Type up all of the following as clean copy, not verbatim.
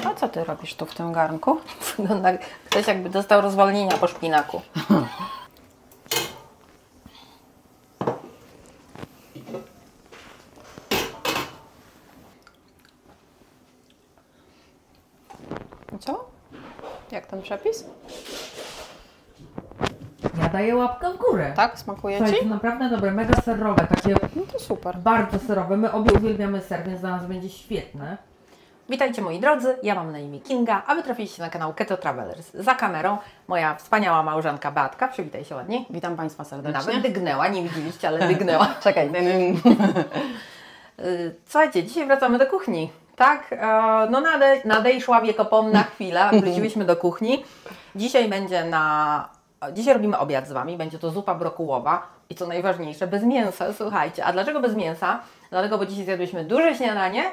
A co ty robisz tu w tym garnku? Wygląda, ktoś jakby dostał rozwolnienia po szpinaku. I co? Jak ten przepis? Ja daję łapkę w górę. Tak? Smakuje Słuchaj, Ci? to naprawdę dobre, mega serowe, takie No to super. bardzo serowe. My obie uwielbiamy ser, więc dla nas będzie świetne. Witajcie moi drodzy, ja mam na imię Kinga, a Wy trafiliście na kanał Keto Travelers. Za kamerą moja wspaniała małżonka Beatka, przywitaj się ładnie. Witam Państwa serdecznie. Nawet dygnęła, nie widzieliście, ale dygnęła. Czekaj. Słuchajcie, dzisiaj wracamy do kuchni. Tak, no nadejszła wiekopomna chwila, wróciłyśmy do kuchni. Dzisiaj robimy obiad z Wami, będzie to zupa brokułowa i co najważniejsze, bez mięsa, słuchajcie. A dlaczego bez mięsa? Dlatego, bo dzisiaj zjadłyśmy duże śniadanie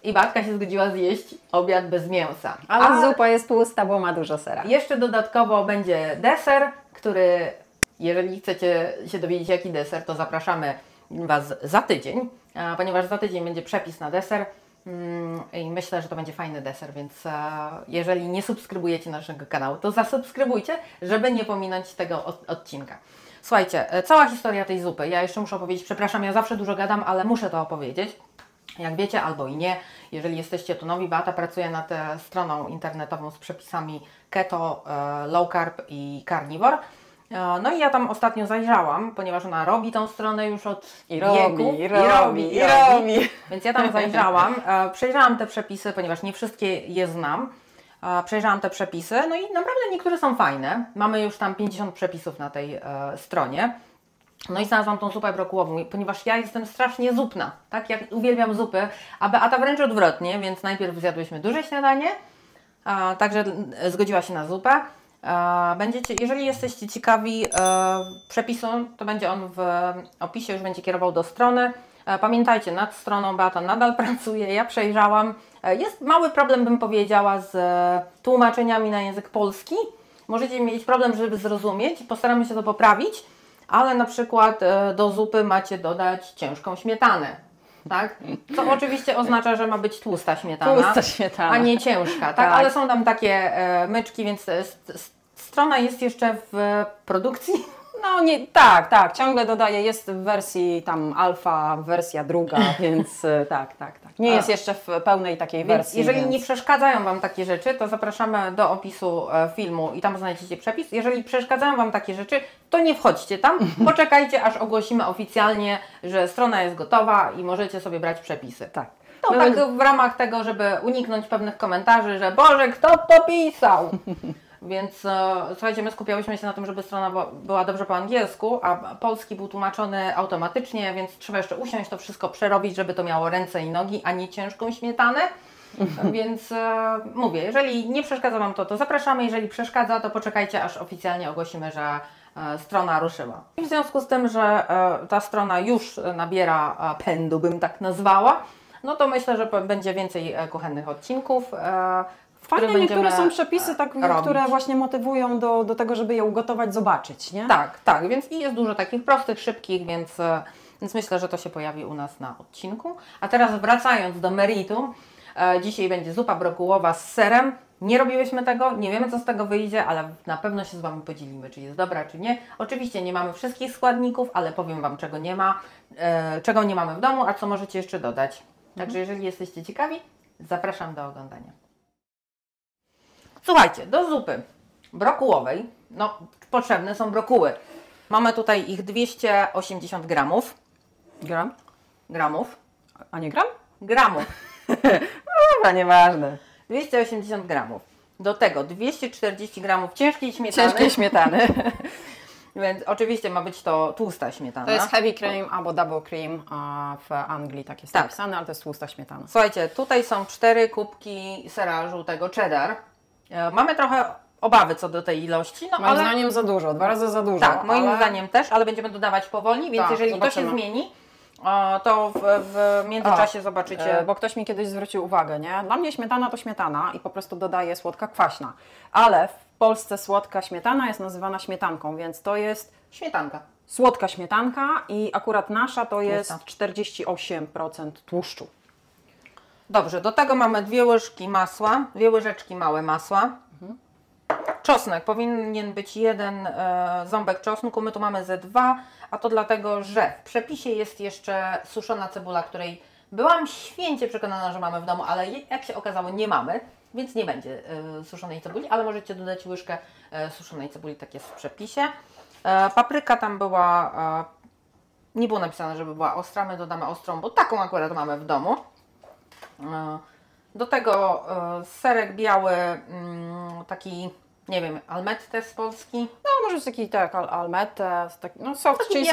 i Batka się zgodziła zjeść obiad bez mięsa. Ale zupa jest tłusta, bo ma dużo sera. Jeszcze dodatkowo będzie deser, który, jeżeli chcecie się dowiedzieć jaki deser, to zapraszamy Was za tydzień, ponieważ za tydzień będzie przepis na deser i myślę, że to będzie fajny deser, więc jeżeli nie subskrybujecie naszego kanału, to zasubskrybujcie, żeby nie pominąć tego odcinka. Słuchajcie, cała historia tej zupy, ja jeszcze muszę opowiedzieć, przepraszam, ja zawsze dużo gadam, ale muszę to opowiedzieć. Jak wiecie albo i nie, jeżeli jesteście tu nowi, Beata pracuje nad stroną internetową z przepisami keto, low carb i carnivore. No i ja tam ostatnio zajrzałam, ponieważ ona robi tą stronę już od wieków. I robi. Więc ja tam zajrzałam, przejrzałam te przepisy, ponieważ nie wszystkie je znam. Przejrzałam te przepisy, no i naprawdę niektóre są fajne. Mamy już tam 50 przepisów na tej stronie. No i znalazłam tą zupę brokułową, ponieważ ja jestem strasznie zupna, tak? Ja uwielbiam zupy, a Beata wręcz odwrotnie, więc najpierw zjadłyśmy duże śniadanie, także zgodziła się na zupę. Jeżeli jesteście ciekawi przepisu, to będzie on w opisie, już będzie kierował do strony. Pamiętajcie, nad stroną Beata nadal pracuje, ja przejrzałam. Jest mały problem, bym powiedziała, z tłumaczeniami na język polski. Możecie mieć problem, żeby zrozumieć, postaramy się to poprawić. Ale na przykład do zupy macie dodać ciężką śmietanę, tak? Co oczywiście oznacza, że ma być tłusta śmietana, a nie ciężka, tak? Ale są tam takie myczki, więc strona jest jeszcze w produkcji. No nie, tak, ciągle dodaję, jest w wersji tam alfa, wersja druga, więc tak. Nie jest jeszcze w pełnej takiej wersji. Jeżeli nie przeszkadzają Wam takie rzeczy, to zapraszamy do opisu filmu i tam znajdziecie przepis. Jeżeli przeszkadzają Wam takie rzeczy, to nie wchodźcie tam, poczekajcie aż ogłosimy oficjalnie, że strona jest gotowa i możecie sobie brać przepisy. Tak. No tak w ramach tego, żeby uniknąć pewnych komentarzy, że Boże, kto to pisał? Więc słuchajcie, my skupiałyśmy się na tym, żeby strona była dobrze po angielsku, a polski był tłumaczony automatycznie, więc trzeba jeszcze usiąść, to wszystko przerobić, żeby to miało ręce i nogi, a nie ciężką śmietanę. Więc mówię, jeżeli nie przeszkadza Wam to zapraszamy, jeżeli przeszkadza, to poczekajcie, aż oficjalnie ogłosimy, że strona ruszyła. I w związku z tym, że ta strona już nabiera pędu, bym tak nazwała, no to myślę, że będzie więcej kuchennych odcinków. Fajne niektóre są przepisy, które właśnie motywują do tego, żeby je ugotować, zobaczyć, nie? Tak, więc i jest dużo takich prostych, szybkich, więc myślę, że to się pojawi u nas na odcinku. A teraz wracając do meritum, dzisiaj będzie zupa brokułowa z serem. Nie robiłyśmy tego, nie wiemy co z tego wyjdzie, ale na pewno się z Wami podzielimy, czy jest dobra, czy nie. Oczywiście nie mamy wszystkich składników, ale powiem Wam czego nie ma, czego nie mamy w domu, a co możecie jeszcze dodać. Także jeżeli jesteście ciekawi, zapraszam do oglądania. Słuchajcie, do zupy brokułowej, no potrzebne są brokuły. Mamy tutaj ich 280 gramów. Gramów? A nie gram? Gramów. Dobra, nieważne. 280 gramów. Do tego 240 gramów ciężkiej śmietany. Ciężkiej śmietany. Więc oczywiście ma być to tłusta śmietana. To jest heavy cream albo double cream, a w Anglii tak jest napisane, ale to jest tłusta śmietana. Słuchajcie, tutaj są 4 kubki sera żółtego cheddar. Mamy trochę obawy co do tej ilości. No, moim zdaniem za dużo, 2 razy za dużo. Tak, moim zdaniem też, ale będziemy dodawać powoli, więc jeżeli zobaczymy. To się zmieni, to w międzyczasie zobaczycie. Bo ktoś mi kiedyś zwrócił uwagę, nie? Dla mnie śmietana to śmietana i po prostu dodaję słodka kwaśna. Ale w Polsce słodka śmietana jest nazywana śmietanką, więc to jest śmietanka. Słodka śmietanka i akurat nasza to jest 48% tłuszczu. Dobrze, do tego mamy 2 łyżki masła, 2 łyżeczki małe masła. Czosnek, powinien być 1 ząbek czosnku, my tu mamy ze 2, a to dlatego, że w przepisie jest jeszcze suszona cebula, której byłam święcie przekonana, że mamy w domu, ale jak się okazało nie mamy, więc nie będzie suszonej cebuli, ale możecie dodać łyżkę suszonej cebuli, tak jest w przepisie. Papryka tam była, nie było napisane, żeby była ostra, my dodamy ostrą, bo taką akurat mamy w domu. Do tego serek biały, taki, nie wiem, almette z Polski. No może być taki tak, almette, taki, no soft chili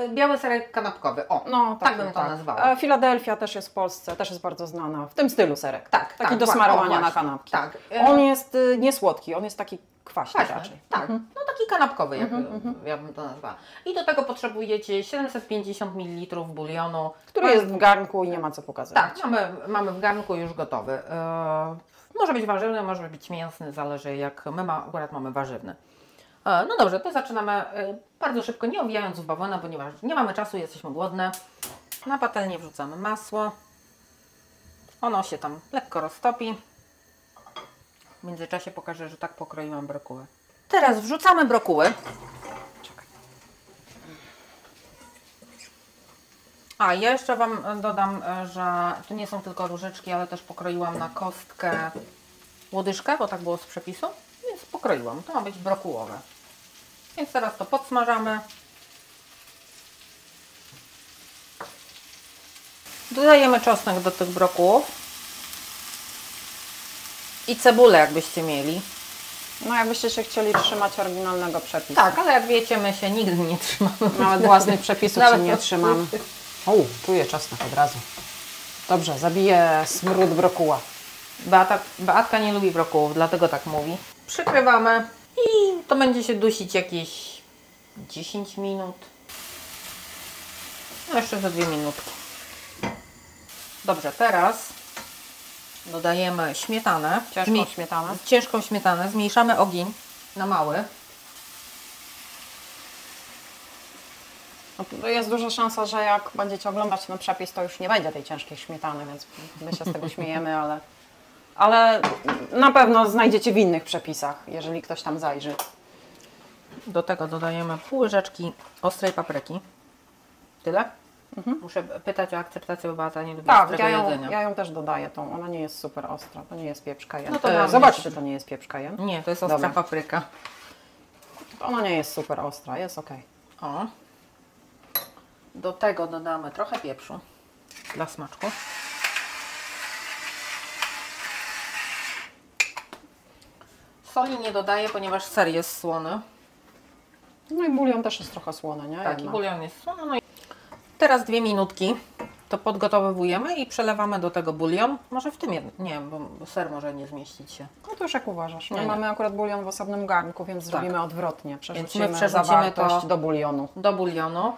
Biały serek kanapkowy, o, no, tak bym to nazwała. Filadelfia też jest w Polsce, też jest bardzo znana, w tym stylu serek. Tak, taki tak, do smarowania o, na kanapki. Tak. On jest niesłodki, on jest taki kwaśny raczej. Tak, no taki kanapkowy, ja bym to nazwała. I do tego potrzebujecie 750 ml bulionu. Który jest w garnku i nie ma co pokazywać. Tak, mamy w garnku już gotowy. Może być warzywny, może być mięsny, zależy jak my akurat mamy warzywny. No dobrze, to zaczynamy bardzo szybko, nie owijając w bawełnę, ponieważ nie mamy czasu, jesteśmy głodne. Na patelnię wrzucamy masło. Ono się tam lekko roztopi. W międzyczasie pokażę, że tak pokroiłam brokuły. Teraz wrzucamy brokuły. A jeszcze Wam dodam, że to nie są tylko różyczki, ale też pokroiłam na kostkę łodyżkę, bo tak było z przepisu, więc pokroiłam. To ma być brokułowe. Więc teraz to podsmażamy. Dodajemy czosnek do tych brokułów. I cebulę, jakbyście mieli. No jakbyście się chcieli trzymać oryginalnego przepisu. Tak, ale jak wiecie, my się nigdy nie trzymamy. Nawet własnych przepisów się nie trzymam. Czuję czosnek od razu. Dobrze, zabiję smród brokuła. Beatka nie lubi brokułów, dlatego tak mówi. Przykrywamy i to będzie się dusić jakieś 10 minut. No jeszcze za 2 minutki. Dobrze, teraz dodajemy śmietanę. Ciężką śmietanę. Zmniejszamy ogień na mały. No, jest duża szansa, że jak będziecie oglądać ten przepis, to już nie będzie tej ciężkiej śmietany, więc my się z tego śmiejemy, ale na pewno znajdziecie w innych przepisach, jeżeli ktoś tam zajrzy. Do tego dodajemy pół łyżeczki ostrej papryki. Tyle? Muszę pytać o akceptację, bo Beata nie lubi ostrego jedzenia. Ja ją też dodaję tą. Ona nie jest super ostra. To nie jest pieprz cayenne. No to zobaczcie, to nie jest pieprz cayenne. Nie, to jest ostra papryka. Ona nie jest super ostra, jest ok. O. Do tego dodamy trochę pieprzu dla smaczku. Soli nie dodaję, ponieważ ser jest słony. No i bulion też jest trochę słony, nie? Tak, i bulion jest słony. No i teraz 2 minutki to podgotowujemy i przelewamy do tego bulion. Może w tym nie, bo ser może nie zmieścić się. No to już jak uważasz. My mamy akurat bulion w osobnym garnku, więc zrobimy odwrotnie. Przerzucimy zawartość do bulionu. Do bulionu,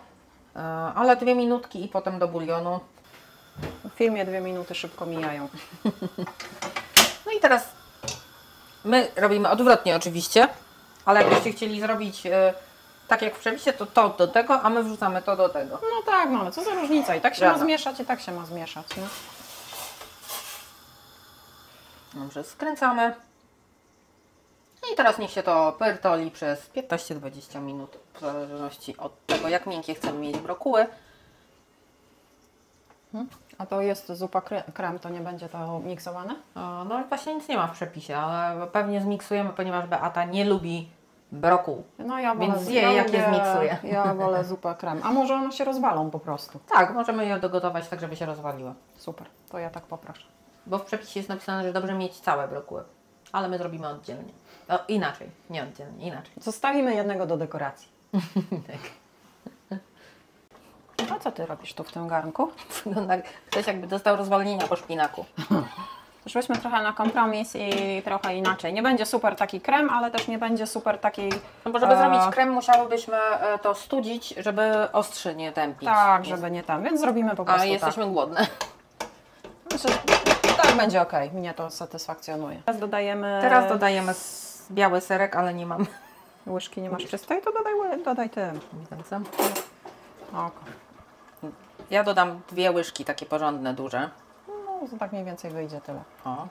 ale 2 minutki i potem do bulionu. W filmie 2 minuty szybko mijają. No i teraz my robimy odwrotnie oczywiście, ale jakbyście chcieli zrobić tak jak w przepisie, to do tego, a my wrzucamy to do tego. No tak, no ale co za różnica? I tak się ma zmieszać, i tak się ma zmieszać. Nie? Dobrze, skręcamy. I teraz niech się to pyrtoli przez 15-20 minut, w zależności od tego, jak miękkie chcemy mieć brokuły. A to jest zupa krem, to nie będzie to miksowane? No właśnie nic nie ma w przepisie, ale pewnie zmiksujemy, ponieważ Beata nie lubi brokuł. No ja wolę, więc zje, jak je zmiksuje. Ja wolę zupę krem. A może one się rozwalą po prostu? Tak, możemy je dogotować tak, żeby się rozwaliły. Super, to ja tak poproszę. Bo w przepisie jest napisane, że dobrze mieć całe brokuły, ale my zrobimy oddzielnie. Inaczej, nie oddzielnie, inaczej. Zostawimy jednego do dekoracji. Tak. A co Ty robisz tu w tym garnku? Wygląda, ktoś jakby dostał rozwolnienia po szpinaku. Szłyśmy trochę na kompromis i trochę inaczej. Nie będzie super taki krem, ale też nie będzie super takiej... No bo żeby zrobić krem, musiałybyśmy to studzić, żeby ostrzy nie tępić. Tak, żeby nie tam, więc zrobimy po prostu A jesteśmy głodne. Myślę, że tak będzie ok, mnie to satysfakcjonuje. Teraz dodajemy biały serek, ale nie mam łyżki, nie masz czystej, to dodaj Ty. Ja dodam 2 łyżki, takie porządne, duże. No, No to tak mniej więcej wyjdzie tyle. O.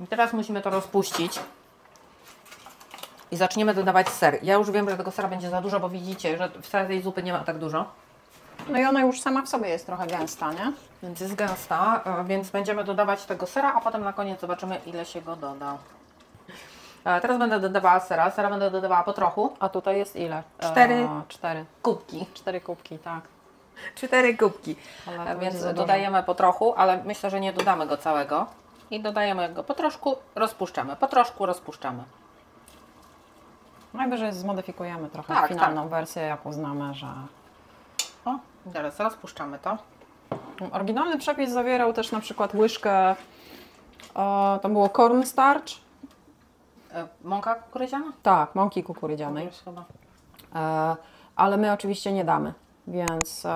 I teraz musimy to rozpuścić. I zaczniemy dodawać ser. Ja już wiem, że tego sera będzie za dużo, bo widzicie, że wcale tej zupy nie ma tak dużo. No i ona już sama w sobie jest trochę gęsta, nie? Więc jest gęsta, więc będziemy dodawać tego sera, a potem na koniec zobaczymy, ile się go doda. Teraz będę dodawała sera. Sera będę dodawała po trochu. A tutaj jest ile? 4 kubki. 4 kubki, tak. 4 kubki. Ale to Więc będzie za dodajemy po trochu, ale myślę, że nie dodamy go całego. I dodajemy go po troszku, rozpuszczamy. Po troszku rozpuszczamy. Najwyżej zmodyfikujemy trochę Tak, finalną wersję, jak uznamy, że... O, teraz rozpuszczamy to. Oryginalny przepis zawierał też na przykład łyżkę, to było cornstarch, Mąka kukurydziana? tak, mąki kukurydzianej, Już chyba. ale my oczywiście nie damy, więc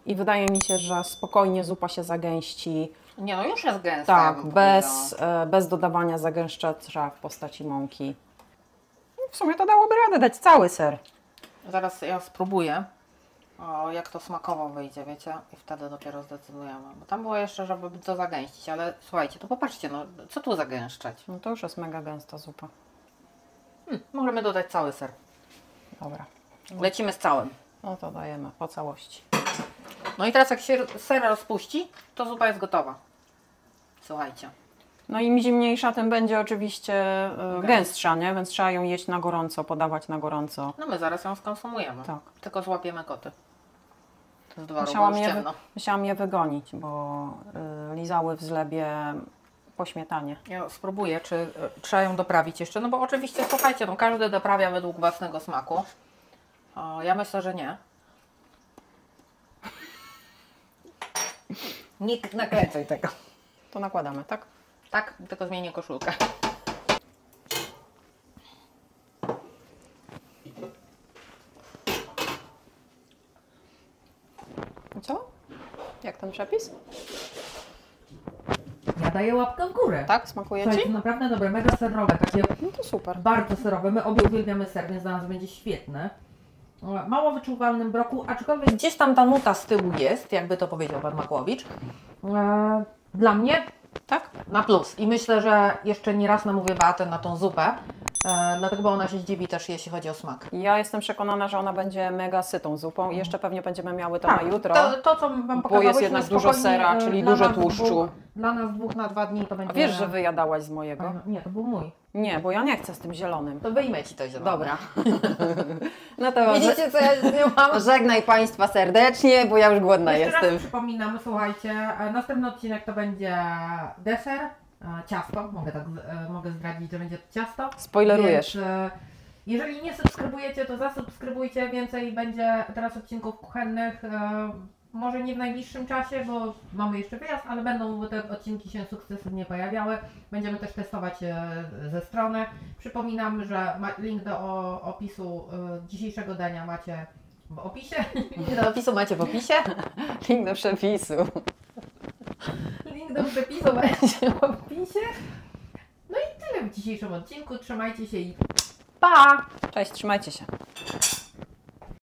i wydaje mi się, że spokojnie zupa się zagęści, Nie no, już jest gęsta. ja tak, bym bez dodawania zagęszczacza w postaci mąki. W sumie to dałoby radę dać cały ser. powiedziała. Zaraz ja spróbuję, jak to smakowo wyjdzie, wiecie? I wtedy dopiero zdecydujemy. Bo tam było jeszcze, żeby to zagęścić, ale słuchajcie, to popatrzcie, no co tu zagęszczać? No to już jest mega gęsta zupa. Możemy dodać cały ser. Dobra, Lecimy z całym. no to dajemy po całości. No i teraz jak się ser rozpuści, to zupa jest gotowa. Słuchajcie. No im zimniejsza, tym będzie oczywiście gęstsza, nie? Więc trzeba ją jeść na gorąco, podawać na gorąco. No my zaraz ją skonsumujemy. Tak. Tylko złapiemy koty. Z dworu, bo Musiałam już je, ciemno. musiałam je wygonić, bo lizały w zlebie po śmietanie. Ja spróbuję, czy trzeba ją doprawić jeszcze. No bo oczywiście, słuchajcie, no każdy doprawia według własnego smaku. Ja myślę, że nie. Nie nakręcaj tego. To nakładamy, tak? Tak, tylko zmienię koszulkę. I co? Jak ten przepis? Ja daję łapkę w górę. Tak? Smakuje Słuchaj, Ci? to naprawdę dobre, mega serowe, takie No to super. bardzo serowe. My obie uwielbiamy ser, więc dla nas będzie świetne. Mało wyczuwalnym broku, aczkolwiek Gdzieś tam ta nuta z tyłu jest, jakby to powiedział Pan Makłowicz. dla mnie Tak? Na plus. I myślę, że jeszcze nie raz namówię Beatę na tą zupę. Dlatego, bo ona się zdziwi też, jeśli chodzi o smak. Ja jestem przekonana, że ona będzie mega sytą zupą i jeszcze pewnie będziemy miały to na jutro. To, co Wam Bo pokazałyśmy, jest jednak dużo spokojnie, sera, czyli dla dużo nas tłuszczu. Dla nas 2 na 2 dni to będzie... A wiesz, że wyjadałaś z mojego? Nie, to był mój. Nie, bo ja nie chcę z tym zielonym. To wyjmę Ci to zielone. Dobra. No to Widzicie, co ja z nią mam? żegnaj Państwa serdecznie, bo ja już głodna Jeszcze jestem. raz przypominam, słuchajcie, następny odcinek to będzie deser, ciasto, mogę zdradzić, że będzie to ciasto. Spoilerujesz. Więc, jeżeli nie subskrybujecie, to zasubskrybujcie, więcej będzie teraz odcinków kuchennych, może nie w najbliższym czasie, bo mamy jeszcze wyjazd, ale będą te odcinki się sukcesywnie pojawiały. Będziemy też testować ze strony. Przypominam, że link do opisu dzisiejszego dania macie w opisie. Do opisu macie w opisie. Link do przepisu. Link do przepisu będzie w opisie. No i tyle w dzisiejszym odcinku. Trzymajcie się i pa! Cześć, trzymajcie się.